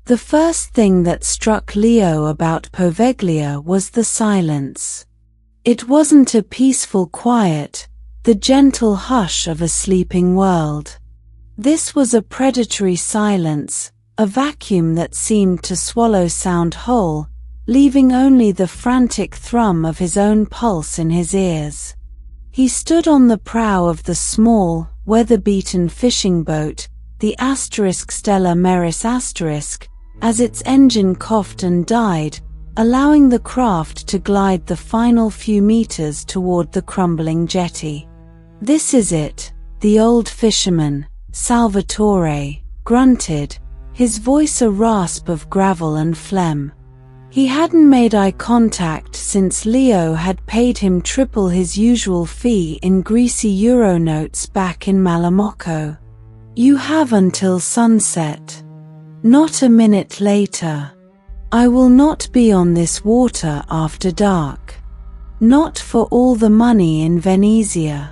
The first thing that struck Leo about Poveglia was the silence. It wasn't a peaceful quiet, the gentle hush of a sleeping world. This was a predatory silence, a vacuum that seemed to swallow sound whole, leaving only the frantic thrum of his own pulse in his ears. He stood on the prow of the small, weather-beaten fishing boat, the Stella Maris as its engine coughed and died, allowing the craft to glide the final few meters toward the crumbling jetty. "This is it," the old fisherman, Salvatore, grunted, his voice a rasp of gravel and phlegm. He hadn't made eye contact since Leo had paid him triple his usual fee in greasy euro notes back in Malamocco. "You have until sunset." Not a minute later. "I will not be on this water after dark. Not for all the money in Venezia."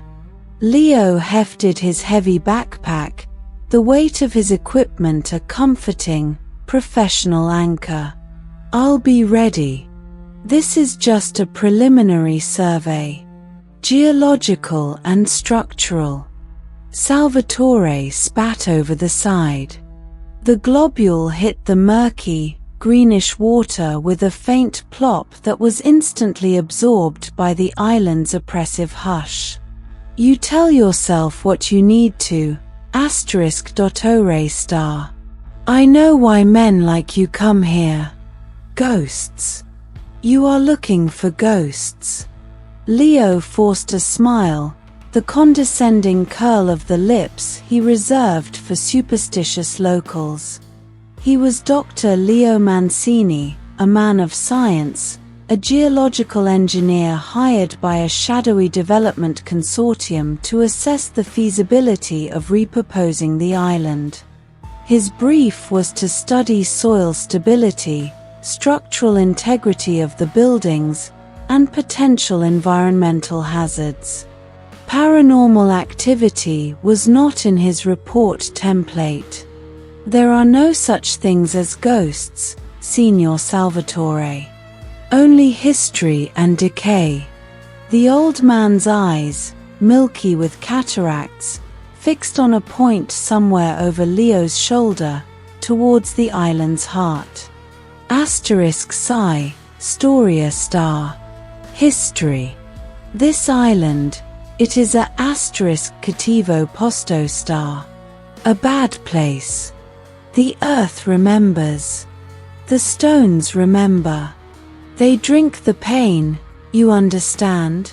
Leo hefted his heavy backpack, the weight of his equipment a comforting, professional anchor. "I'll be ready. This is just a preliminary survey. Geological and structural." Salvatore spat over the side. The globule hit the murky, greenish water with a faint plop that was instantly absorbed by the island's oppressive hush. "You tell yourself what you need to, *.ore*. I know why men like you come here. Ghosts. You are looking for ghosts." Leo forced a smile, the condescending curl of the lips he reserved for superstitious locals. He was Dr. Leo Mancini, a man of science, a geological engineer hired by a shadowy development consortium to assess the feasibility of repurposing the island. His brief was to study soil stability, structural integrity of the buildings, and potential environmental hazards. Paranormal activity was not in his report template. "There are no such things as ghosts, Signor Salvatore. Only history and decay." The old man's eyes, milky with cataracts, fixed on a point somewhere over Leo's shoulder, towards the island's heart. *Psi, Storia star. History. This island, it is a *cattivo posto star. A bad place. The earth remembers. The stones remember. They drink the pain, you understand?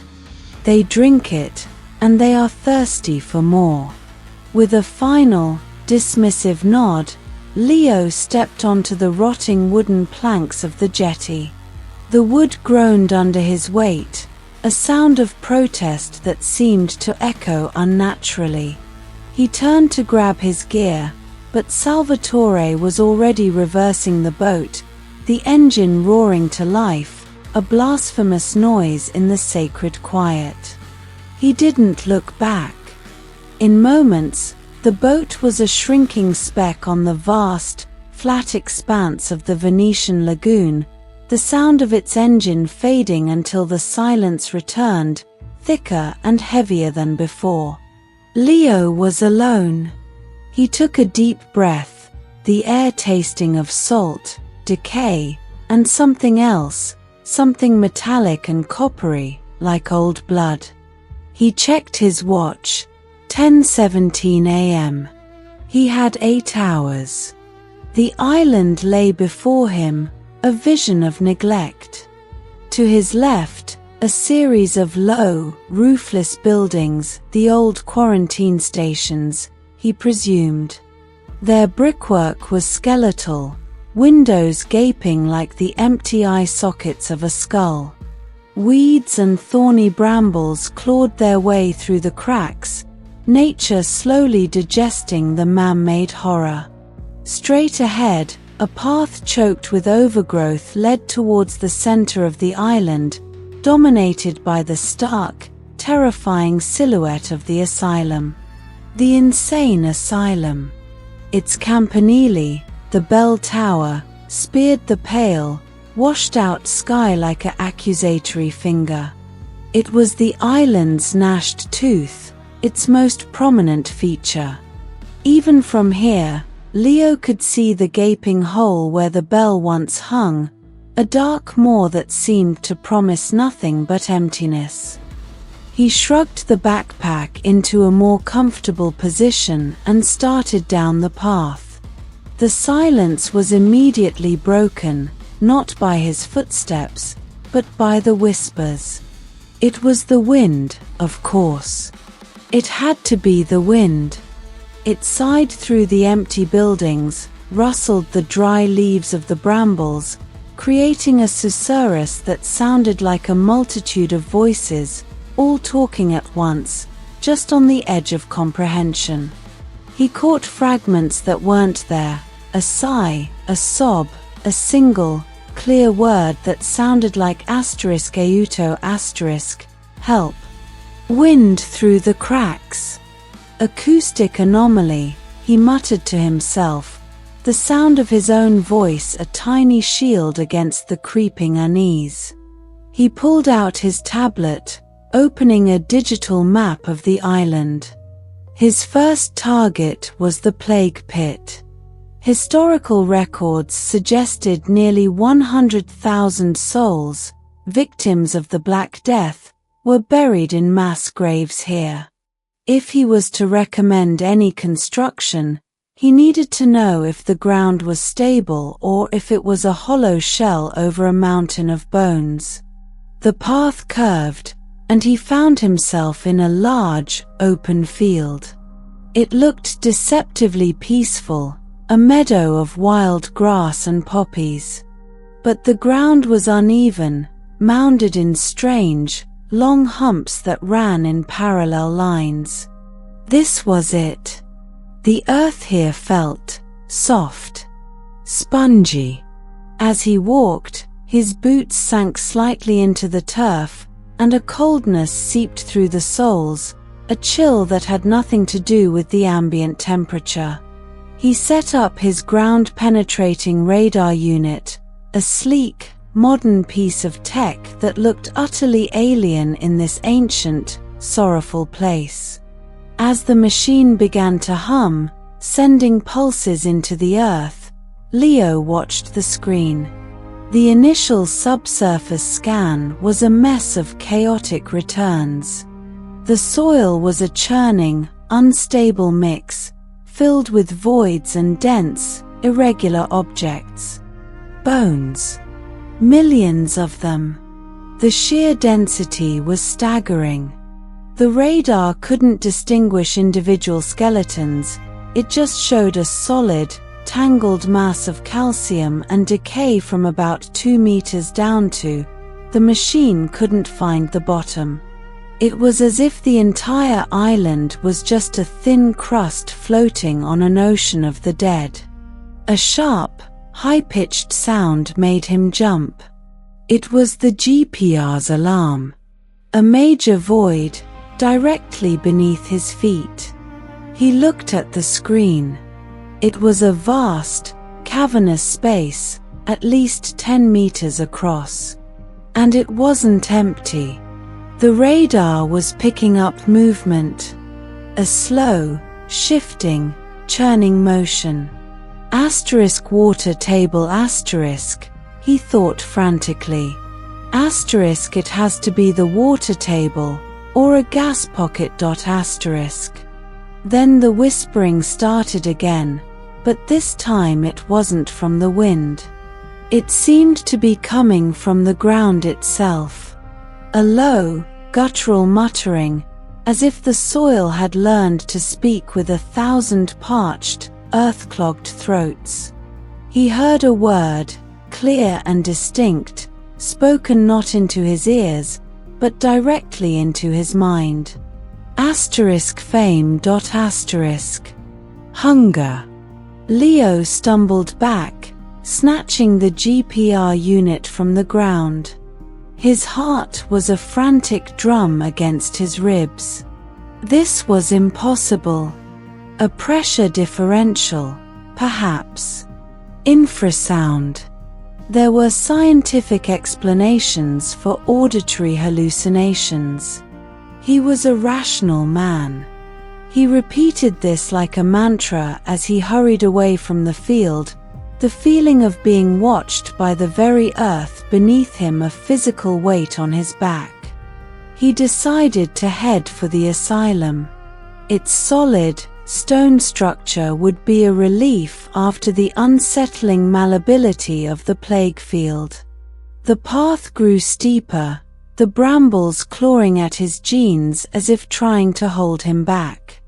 They drink it, and they are thirsty for more. With a final, dismissive nod, Leo stepped onto the rotting wooden planks of the jetty. The wood groaned under his weight, a sound of protest that seemed to echo unnaturally. He turned to grab his gear, but Salvatore was already reversing the boat, the engine roaring to life, a blasphemous noise in the sacred quiet. He didn't look back. In moments, the boat was a shrinking speck on the vast, flat expanse of the Venetian lagoon, the sound of its engine fading until the silence returned, thicker and heavier than before. Leo was alone. He took a deep breath, the air tasting of salt, decay, and something else, something metallic and coppery, like old blood. He checked his watch. 10:17 a.m. He had 8 hours. The island lay before him, a vision of neglect. To his left, a series of low, roofless buildings, the old quarantine stations, he presumed. Their brickwork was skeletal, windows gaping like the empty eye sockets of a skull. Weeds and thorny brambles clawed their way through the cracks, nature slowly digesting the man-made horror. Straight ahead, a path choked with overgrowth led towards the center of the island, dominated by the stark, terrifying silhouette of the asylum. The insane asylum. Its campanile, the bell tower, speared the pale, washed-out sky like an accusatory finger. It was the island's gnashed tooth, its most prominent feature. Even from here, Leo could see the gaping hole where the bell once hung, a dark maw that seemed to promise nothing but emptiness. He shrugged the backpack into a more comfortable position and started down the path. The silence was immediately broken, not by his footsteps, but by the whispers. It was the wind, of course. It had to be the wind. It sighed through the empty buildings, rustled the dry leaves of the brambles, creating a susurrus that sounded like a multitude of voices, all talking at once, just on the edge of comprehension. He caught fragments that weren't there, a sigh, a sob, a single, clear word that sounded like *auto*, help. Wind through the cracks. Acoustic anomaly, he muttered to himself, the sound of his own voice a tiny shield against the creeping unease. He pulled out his tablet, opening a digital map of the island. His first target was the plague pit. Historical records suggested nearly 100,000 souls, victims of the Black Death, were buried in mass graves here. If he was to recommend any construction, he needed to know if the ground was stable or if it was a hollow shell over a mountain of bones. The path curved, and he found himself in a large, open field. It looked deceptively peaceful, a meadow of wild grass and poppies. But the ground was uneven, mounded in strange, long humps that ran in parallel lines. This was it. The earth here felt soft, spongy. As he walked, his boots sank slightly into the turf, and a coldness seeped through the soles, a chill that had nothing to do with the ambient temperature. He set up his ground-penetrating radar unit, a sleek, modern piece of tech that looked utterly alien in this ancient, sorrowful place. As the machine began to hum, sending pulses into the earth, Leo watched the screen. The initial subsurface scan was a mess of chaotic returns. The soil was a churning, unstable mix, filled with voids and dense, irregular objects. Bones. Millions of them. The sheer density was staggering. The radar couldn't distinguish individual skeletons, it just showed a solid, tangled mass of calcium and decay from about 2 meters down to, the machine couldn't find the bottom. It was as if the entire island was just a thin crust floating on an ocean of the dead. A sharp, high-pitched sound made him jump. It was the GPR's alarm. A major void, directly beneath his feet. He looked at the screen. It was a vast, cavernous space, at least 10 meters across. And it wasn't empty. The radar was picking up movement. A slow, shifting, churning motion. Water table *, he thought frantically. It has to be the water table, or a gas pocket. Then the whispering started again, but this time it wasn't from the wind. It seemed to be coming from the ground itself. A low, guttural muttering, as if the soil had learned to speak with 1,000 parched, earth-clogged throats. He heard a word, clear and distinct, spoken not into his ears, but directly into his mind. *fame. Hunger. Leo stumbled back, snatching the GPR unit from the ground. His heart was a frantic drum against his ribs. This was impossible. A pressure differential, perhaps. Infrasound. There were scientific explanations for auditory hallucinations. He was a rational man. He repeated this like a mantra as he hurried away from the field, the feeling of being watched by the very earth beneath him, a physical weight on his back. He decided to head for the asylum. Its solid, stone structure would be a relief after the unsettling malleability of the plague field. The path grew steeper, the brambles clawing at his jeans as if trying to hold him back.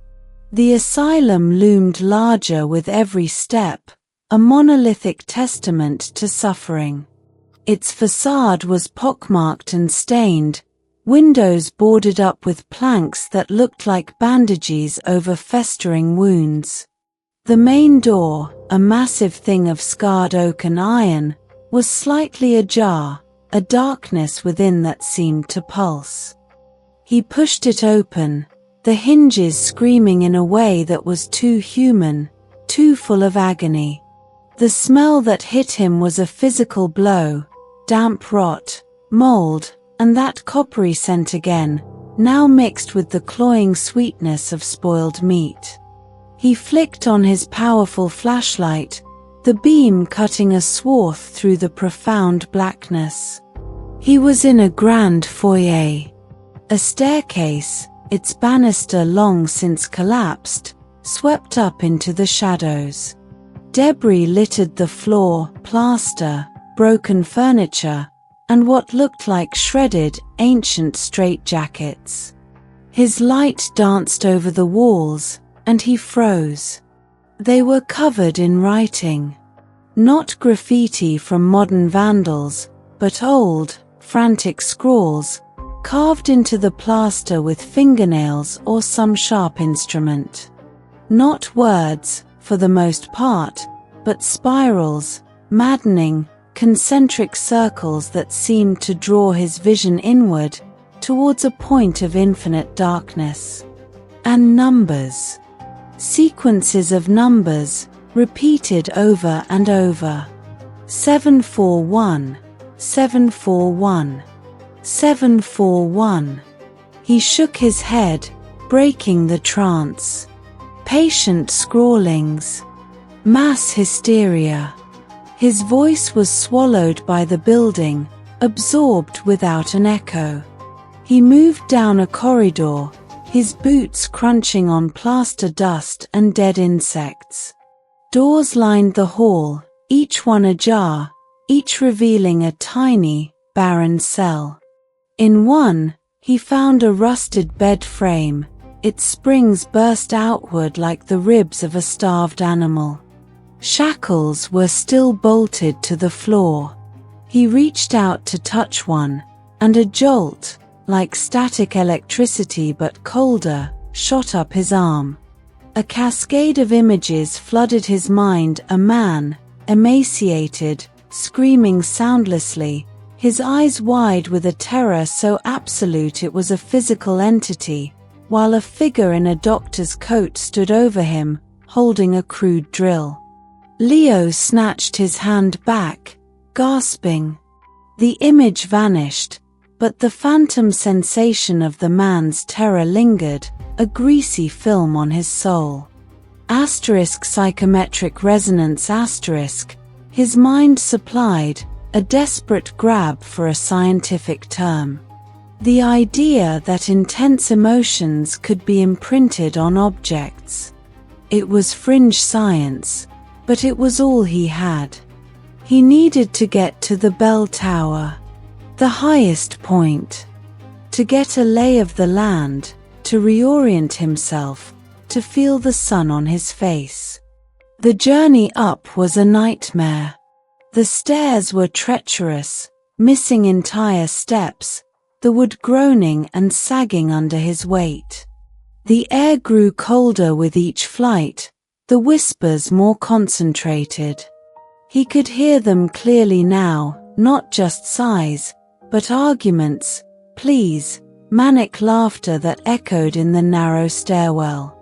The asylum loomed larger with every step, a monolithic testament to suffering. Its facade was pockmarked and stained, windows boarded up with planks that looked like bandages over festering wounds. The main door, a massive thing of scarred oak and iron, was slightly ajar, a darkness within that seemed to pulse. He pushed it open, the hinges screaming in a way that was too human, too full of agony. The smell that hit him was a physical blow, damp rot, mold, and that coppery scent again, now mixed with the cloying sweetness of spoiled meat. He flicked on his powerful flashlight, the beam cutting a swath through the profound blackness. He was in a grand foyer. A staircase, its banister long since collapsed, swept up into the shadows. Debris littered the floor, plaster, broken furniture, and what looked like shredded, ancient straitjackets. His light danced over the walls, and he froze. They were covered in writing. Not graffiti from modern vandals, but old, frantic scrawls, carved into the plaster with fingernails or some sharp instrument. Not words, for the most part, but spirals, maddening, concentric circles that seemed to draw his vision inward, towards a point of infinite darkness. And numbers. Sequences of numbers, repeated over and over. 741, 741, 741. He shook his head, breaking the trance. Patient scrawlings. Mass hysteria. His voice was swallowed by the building, absorbed without an echo. He moved down a corridor, his boots crunching on plaster dust and dead insects. Doors lined the hall, each one ajar, each revealing a tiny, barren cell. In one, he found a rusted bed frame, its springs burst outward like the ribs of a starved animal. Shackles were still bolted to the floor. He reached out to touch one, and a jolt, like static electricity but colder, shot up his arm. A cascade of images flooded his mind, a man, emaciated, screaming soundlessly, his eyes wide with a terror so absolute it was a physical entity, while a figure in a doctor's coat stood over him, holding a crude drill. Leo snatched his hand back, gasping. The image vanished, but the phantom sensation of the man's terror lingered, a greasy film on his soul. Psychometric resonance *, his mind supplied, a desperate grab for a scientific term. The idea that intense emotions could be imprinted on objects. It was fringe science, but it was all he had. He needed to get to the bell tower, the highest point, to get a lay of the land, to reorient himself, to feel the sun on his face. The journey up was a nightmare. The stairs were treacherous, missing entire steps, the wood groaning and sagging under his weight. The air grew colder with each flight, the whispers more concentrated. He could hear them clearly now, not just sighs, but arguments, pleas, manic laughter that echoed in the narrow stairwell.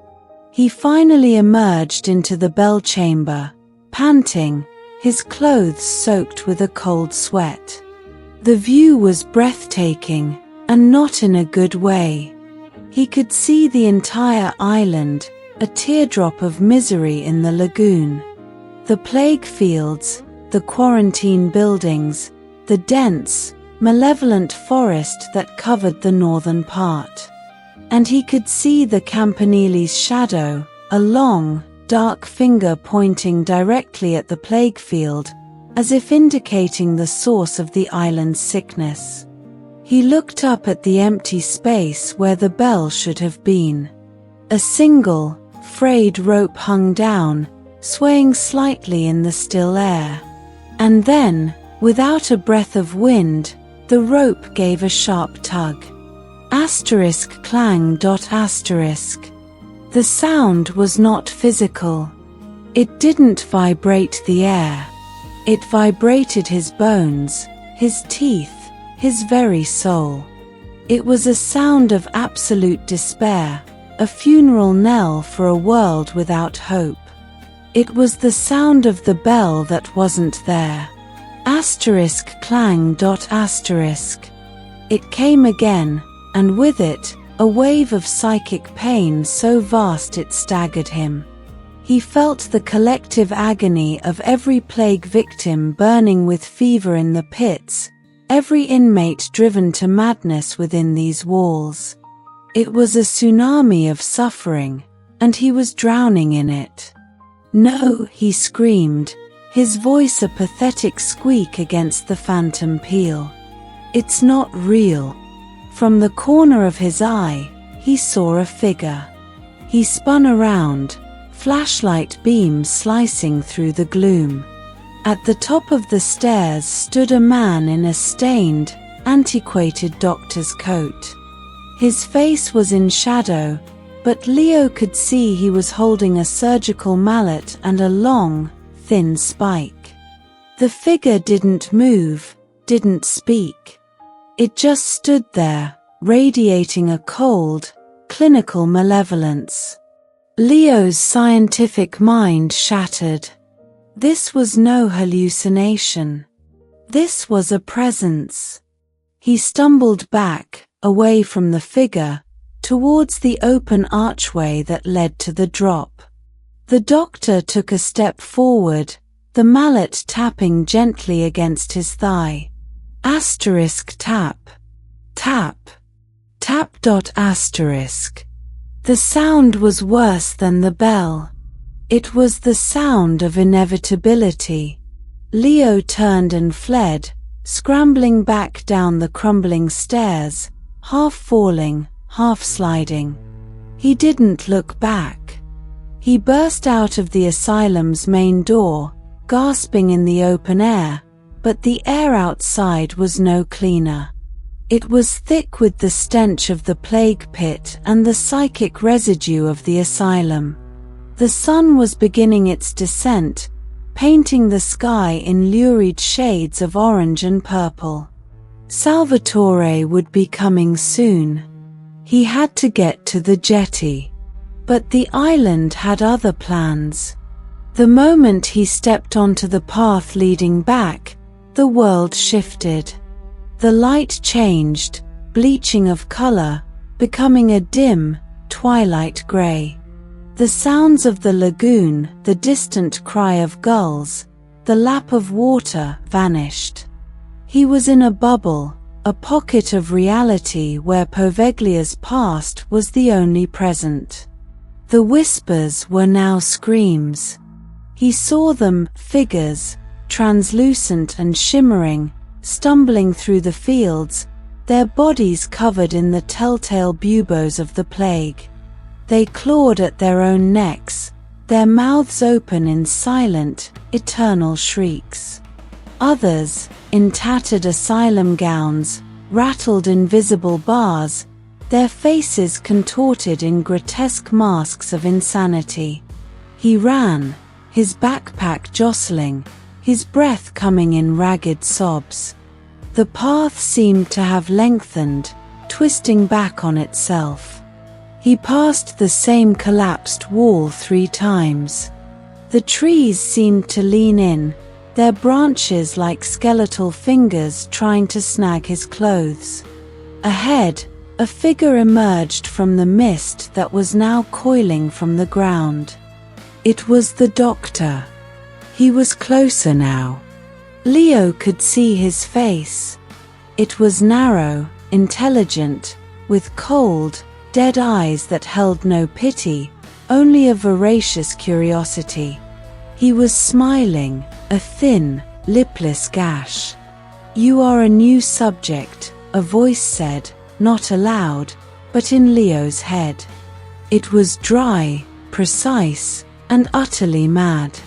He finally emerged into the bell chamber, panting, his clothes soaked with a cold sweat. The view was breathtaking, and not in a good way. He could see the entire island, a teardrop of misery in the lagoon. The plague fields, the quarantine buildings, the dense, malevolent forest that covered the northern part. And he could see the Campanile's shadow, a long, dark finger pointing directly at the plague field, as if indicating the source of the island's sickness. He looked up at the empty space where the bell should have been. A single, frayed rope hung down, swaying slightly in the still air. And then, without a breath of wind, the rope gave a sharp tug. Asterisk clang. Asterisk. The sound was not physical. It didn't vibrate the air. It vibrated his bones, his teeth, his very soul. It was a sound of absolute despair, a funeral knell for a world without hope. It was the sound of the bell that wasn't there. Asterisk clang. Asterisk. It came again, and with it, a wave of psychic pain so vast it staggered him. He felt the collective agony of every plague victim burning with fever in the pits, every inmate driven to madness within these walls. It was a tsunami of suffering, and he was drowning in it. "No," he screamed, his voice a pathetic squeak against the phantom peal. "It's not real." From the corner of his eye, he saw a figure. He spun around, flashlight beams slicing through the gloom. At the top of the stairs stood a man in a stained, antiquated doctor's coat. His face was in shadow, but Leo could see he was holding a surgical mallet and a long, thin spike. The figure didn't move, didn't speak. It just stood there, radiating a cold, clinical malevolence. Leo's scientific mind shattered. This was no hallucination. This was a presence. He stumbled back, away from the figure, towards the open archway that led to the drop. The doctor took a step forward, the mallet tapping gently against his thigh. Asterisk tap. Tap. Tap. Asterisk. The sound was worse than the bell. It was the sound of inevitability. Leo turned and fled, scrambling back down the crumbling stairs, half falling, half sliding. He didn't look back. He burst out of the asylum's main door, gasping in the open air, but the air outside was no cleaner. It was thick with the stench of the plague pit and the psychic residue of the asylum. The sun was beginning its descent, painting the sky in lurid shades of orange and purple. Salvatore would be coming soon. He had to get to the jetty. But the island had other plans. The moment he stepped onto the path leading back, the world shifted. The light changed, bleaching of color, becoming a dim, twilight gray. The sounds of the lagoon, the distant cry of gulls, the lap of water vanished. He was in a bubble, a pocket of reality where Poveglia's past was the only present. The whispers were now screams. He saw them, figures, translucent and shimmering, stumbling through the fields, their bodies covered in the telltale buboes of the plague. They clawed at their own necks, their mouths open in silent, eternal shrieks. Others, in tattered asylum gowns, rattled invisible bars, their faces contorted in grotesque masks of insanity. He ran, his backpack jostling, his breath coming in ragged sobs. The path seemed to have lengthened, twisting back on itself. He passed the same collapsed wall 3 times. The trees seemed to lean in, their branches like skeletal fingers trying to snag his clothes. Ahead, a figure emerged from the mist that was now coiling from the ground. It was the doctor. He was closer now. Leo could see his face. It was narrow, intelligent, with cold, dead eyes that held no pity, only a voracious curiosity. He was smiling, a thin, lipless gash. "You are a new subject," a voice said, not aloud, but in Leo's head. It was dry, precise, and utterly mad.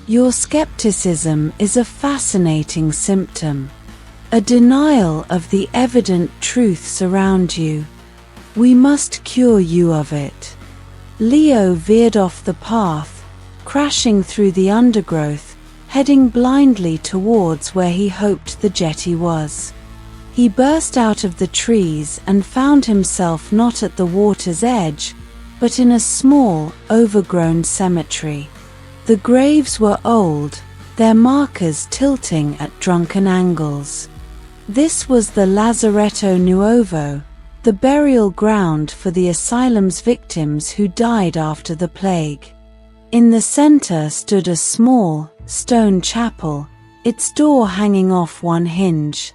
"Your skepticism is a fascinating symptom. A denial of the evident truths around you. We must cure you of it." Leo veered off the path, crashing through the undergrowth, heading blindly towards where he hoped the jetty was. He burst out of the trees and found himself not at the water's edge, but in a small, overgrown cemetery. The graves were old, their markers tilting at drunken angles. This was the Lazaretto Nuovo, the burial ground for the asylum's victims who died after the plague. In the center stood a small, stone chapel, its door hanging off one hinge.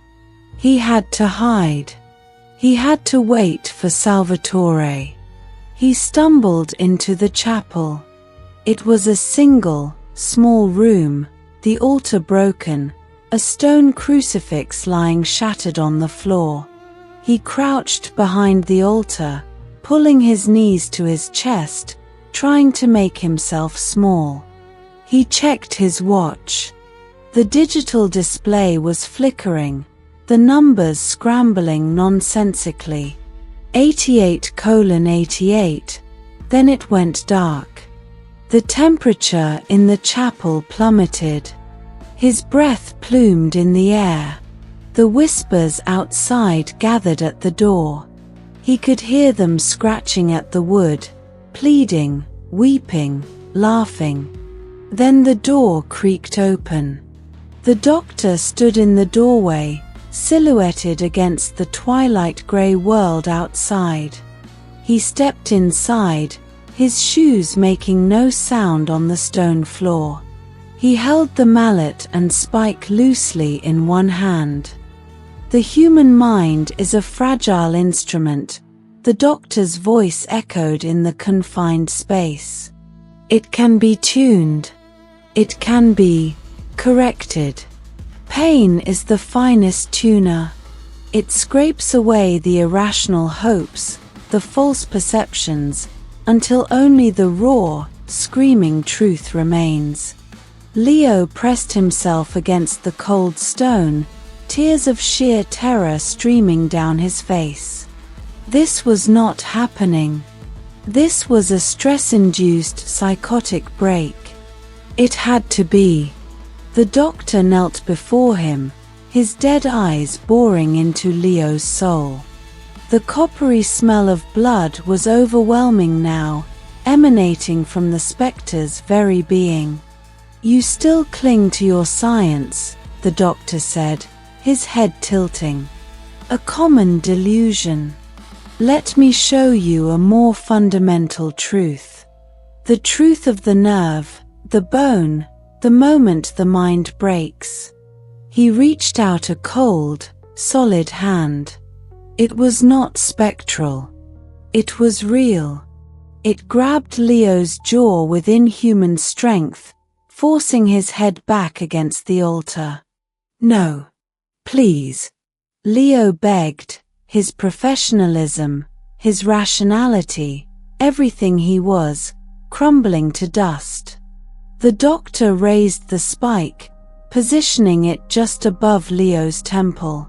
He had to hide. He had to wait for Salvatore. He stumbled into the chapel. It was a single, small room, the altar broken, a stone crucifix lying shattered on the floor. He crouched behind the altar, pulling his knees to his chest, trying to make himself small. He checked his watch. The digital display was flickering, the numbers scrambling nonsensically. 88:88. Then it went dark. The temperature in the chapel plummeted. His breath plumed in the air. The whispers outside gathered at the door. He could hear them scratching at the wood, pleading, weeping, laughing. Then the door creaked open. The doctor stood in the doorway, silhouetted against the twilight-gray world outside. He stepped inside, his shoes making no sound on the stone floor. He held the mallet and spike loosely in one hand. "The human mind is a fragile instrument," the doctor's voice echoed in the confined space. "It can be tuned. It can be corrected. Pain is the finest tuner. It scrapes away the irrational hopes, the false perceptions, until only the raw, screaming truth remains." Leo pressed himself against the cold stone, tears of sheer terror streaming down his face. This was not happening. This was a stress-induced psychotic break. It had to be. The doctor knelt before him, his dead eyes boring into Leo's soul. The coppery smell of blood was overwhelming now, emanating from the spectre's very being. "You still cling to your science," the doctor said, his head tilting. "A common delusion. Let me show you a more fundamental truth. The truth of the nerve, the bone, the moment the mind breaks." He reached out a cold, solid hand. It was not spectral. It was real. It grabbed Leo's jaw with inhuman strength, forcing his head back against the altar. "No. Please." Leo begged, his professionalism, his rationality, everything he was, crumbling to dust. The doctor raised the spike, positioning it just above Leo's temple.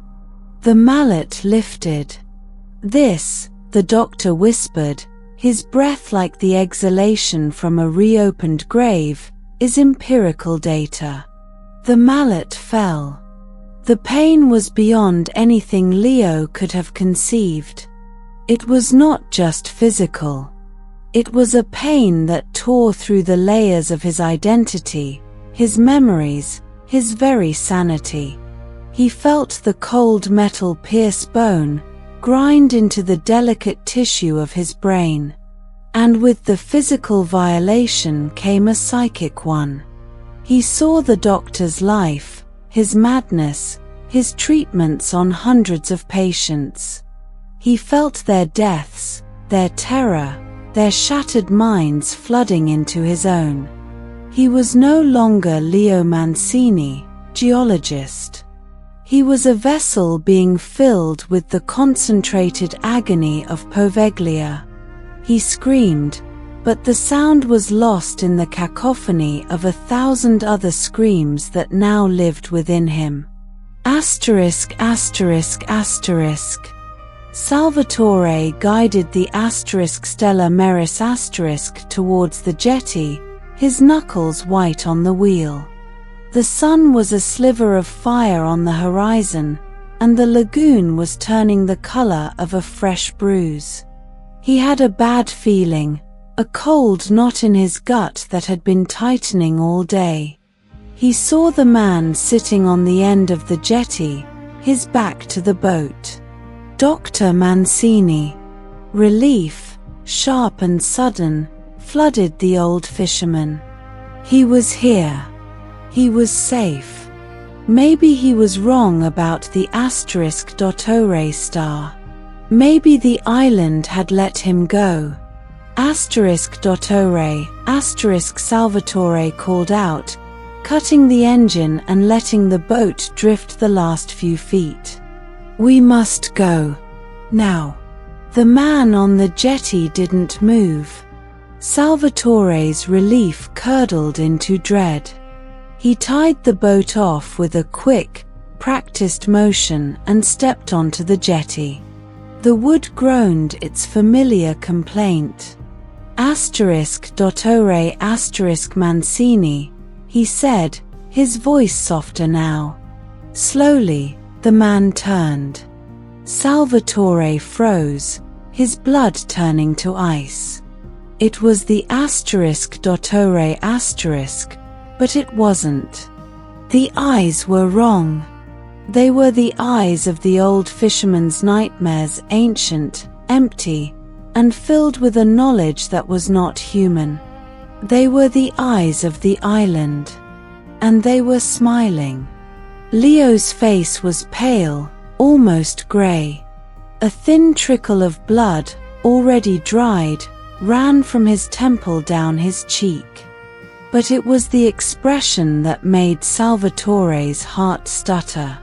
The mallet lifted. "This," the doctor whispered, his breath like the exhalation from a reopened grave, "is empirical data." The mallet fell. The pain was beyond anything Leo could have conceived. It was not just physical. It was a pain that tore through the layers of his identity, his memories, his very sanity. He felt the cold metal pierce bone, grind into the delicate tissue of his brain. And with the physical violation came a psychic one. He saw the doctor's life, his madness, his treatments on hundreds of patients. He felt their deaths, their terror, their shattered minds flooding into his own. He was no longer Leo Mancini, geologist. He was a vessel being filled with the concentrated agony of Poveglia. He screamed, but the sound was lost in the cacophony of 1,000 other screams that now lived within him. Asterisk, asterisk, asterisk. Salvatore guided the asterisk Stella Maris asterisk towards the jetty, his knuckles white on the wheel. The sun was a sliver of fire on the horizon, and the lagoon was turning the color of a fresh bruise. He had a bad feeling, a cold knot in his gut that had been tightening all day. He saw the man sitting on the end of the jetty, his back to the boat. Dr. Mancini. Relief, sharp and sudden, flooded the old fisherman. He was here. He was safe. Maybe he was wrong about the asterisk Dottore star. Maybe the island had let him go. Asterisk Dottore, asterisk Salvatore called out, cutting the engine and letting the boat drift the last few feet. We must go. Now. The man on the jetty didn't move. Salvatore's relief curdled into dread. He tied the boat off with a quick, practiced motion and stepped onto the jetty. The wood groaned its familiar complaint. Asterisk Dottore asterisk Mancini, he said, his voice softer now. Slowly, the man turned. Salvatore froze, his blood turning to ice. It was the asterisk Dottore asterisk, but it wasn't. The eyes were wrong. They were the eyes of the old fisherman's nightmares, ancient, empty, and filled with a knowledge that was not human. They were the eyes of the island. And they were smiling. Leo's face was pale, almost grey. A thin trickle of blood, already dried, ran from his temple down his cheek. But it was the expression that made Salvatore's heart stutter.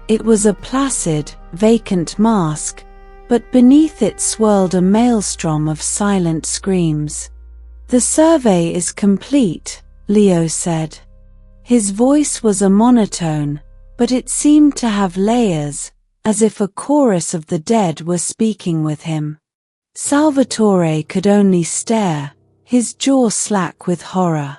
It was a placid, vacant mask, but beneath it swirled a maelstrom of silent screams. The survey is complete, Leo said. His voice was a monotone, but it seemed to have layers, as if a chorus of the dead were speaking with him. Salvatore could only stare, his jaw slack with horror.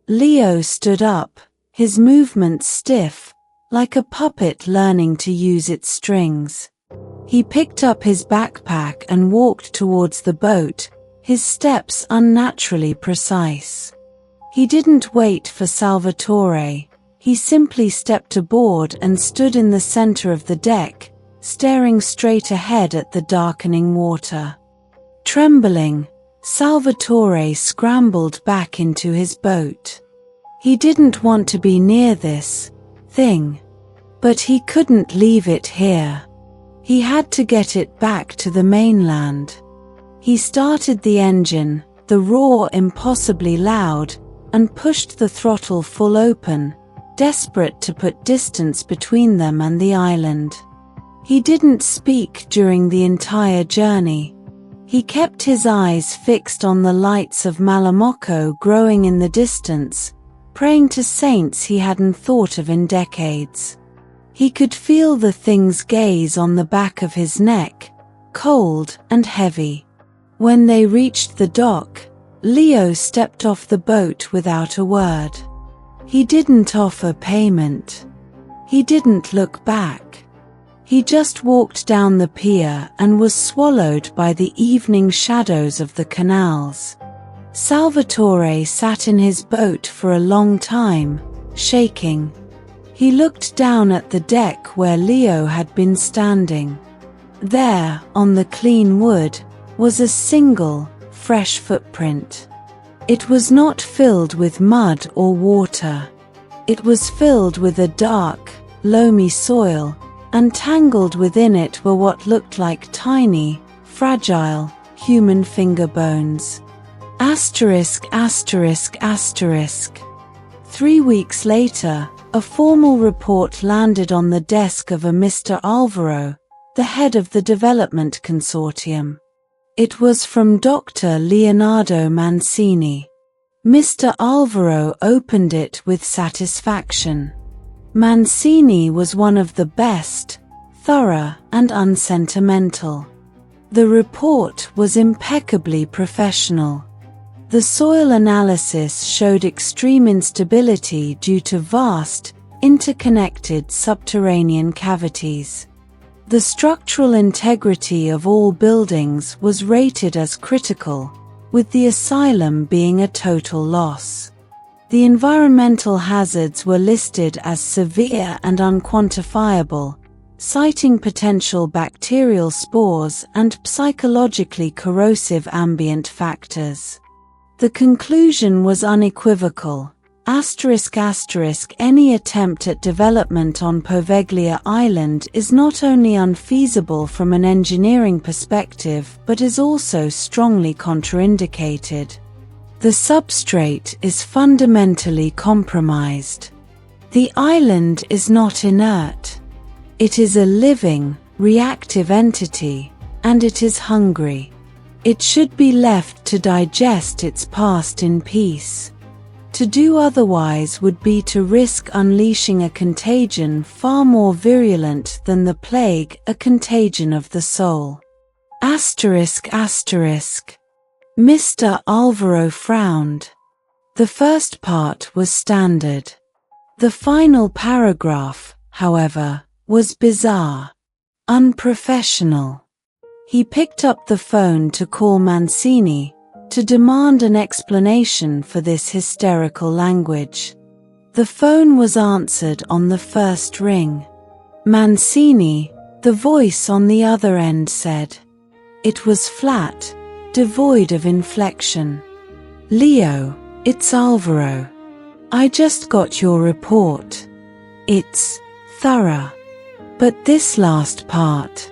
Leo stood up, his movements stiff, like a puppet learning to use its strings. He picked up his backpack and walked towards the boat, his steps unnaturally precise. He didn't wait for Salvatore. He simply stepped aboard and stood in the center of the deck, staring straight ahead at the darkening water. Trembling, Salvatore scrambled back into his boat. He didn't want to be near this thing. But he couldn't leave it here. He had to get it back to the mainland. He started the engine, the roar impossibly loud, and pushed the throttle full open, desperate to put distance between them and the island. He didn't speak during the entire journey. He kept his eyes fixed on the lights of Malamocco growing in the distance, praying to saints he hadn't thought of in decades. He could feel the thing's gaze on the back of his neck, cold and heavy. When they reached the dock, Leo stepped off the boat without a word. He didn't offer payment. He didn't look back. He just walked down the pier and was swallowed by the evening shadows of the canals. Salvatore sat in his boat for a long time, shaking. He looked down at the deck where Leo had been standing. There, on the clean wood, was a single, fresh footprint. It was not filled with mud or water. It was filled with a dark, loamy soil, and tangled within it were what looked like tiny, fragile, human finger bones. Asterisk, asterisk, asterisk. 3 weeks later, a formal report landed on the desk of a Mr. Alvaro, the head of the development consortium. It was from Dr. Leonardo Mancini. Mr. Alvaro opened it with satisfaction. Mancini was one of the best, thorough and unsentimental. The report was impeccably professional. The soil analysis showed extreme instability due to vast, interconnected subterranean cavities. The structural integrity of all buildings was rated as critical, with the asylum being a total loss. The environmental hazards were listed as severe and unquantifiable, citing potential bacterial spores and psychologically corrosive ambient factors. The conclusion was unequivocal. Any attempt at development on Poveglia Island is not only unfeasible from an engineering perspective but is also strongly contraindicated. The substrate is fundamentally compromised. The island is not inert. It is a living, reactive entity, and it is hungry. It should be left to digest its past in peace. To do otherwise would be to risk unleashing a contagion far more virulent than the plague, a contagion of the soul. Mr. Alvaro frowned. The first part was standard. The final paragraph, however, was bizarre, unprofessional. He picked up the phone to call Mancini, to demand an explanation for this hysterical language. The phone was answered on the first ring. Mancini, the voice on the other end said. It was flat, devoid of inflection. Leo, it's Alvaro. I just got your report. It's thorough. But this last part.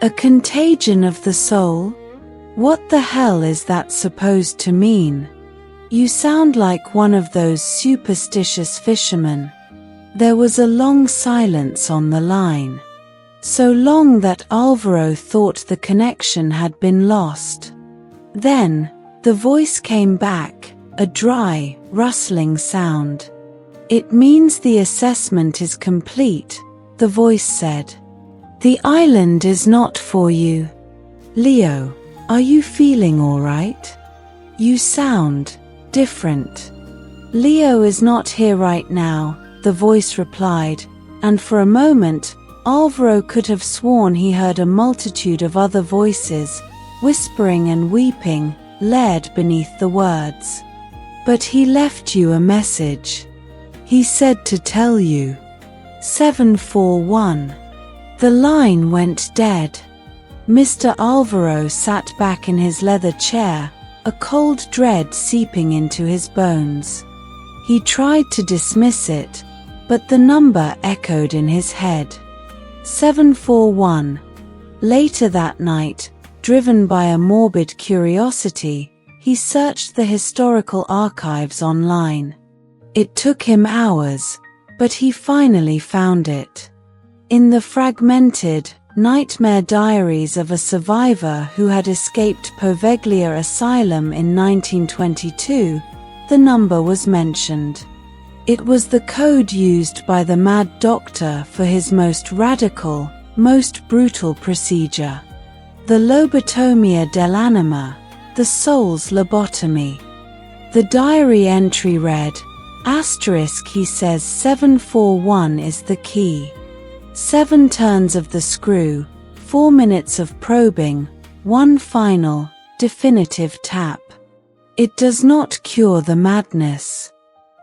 A contagion of the soul? What the hell is that supposed to mean? You sound like one of those superstitious fishermen. There was a long silence on the line. So long that Alvaro thought the connection had been lost. Then, the voice came back, a dry, rustling sound. It means the assessment is complete, the voice said. The island is not for you. Leo, are you feeling all right? You sound different. Leo is not here right now, the voice replied, and for a moment, Alvaro could have sworn he heard a multitude of other voices, whispering and weeping, layered beneath the words. But he left you a message. He said to tell you. 741. The line went dead. Mr. Alvaro sat back in his leather chair, a cold dread seeping into his bones. He tried to dismiss it, but the number echoed in his head. 741. Later that night, driven by a morbid curiosity, he searched the historical archives online. It took him hours, but he finally found it. In the fragmented, nightmare diaries of a survivor who had escaped Poveglia Asylum in 1922, the number was mentioned. It was the code used by the Mad Doctor for his most radical, most brutal procedure. The Lobotomia dell'anima, the soul's lobotomy. The diary entry read, he says 741 is the key. 7 turns of the screw, 4 minutes of probing, 1 final, definitive tap. It does not cure the madness.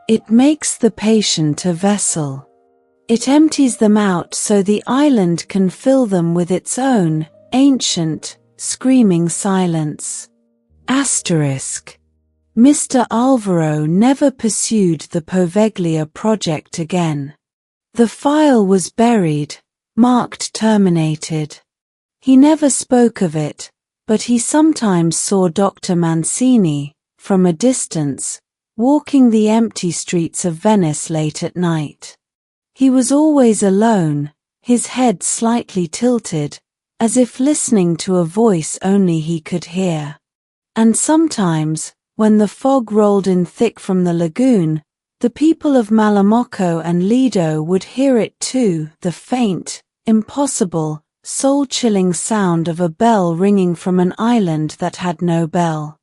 It makes the patient a vessel. It empties them out so the island can fill them with its own, ancient, screaming silence. Asterisk. Mr. Alvaro never pursued the Poveglia project again. The file was buried, marked terminated. He never spoke of it, but he sometimes saw Dr. Mancini, from a distance, walking the empty streets of Venice late at night. He was always alone, his head slightly tilted, as if listening to a voice only he could hear. And sometimes, when the fog rolled in thick from the lagoon, the people of Malamocco and Lido would hear it too, the faint, impossible, soul-chilling sound of a bell ringing from an island that had no bell.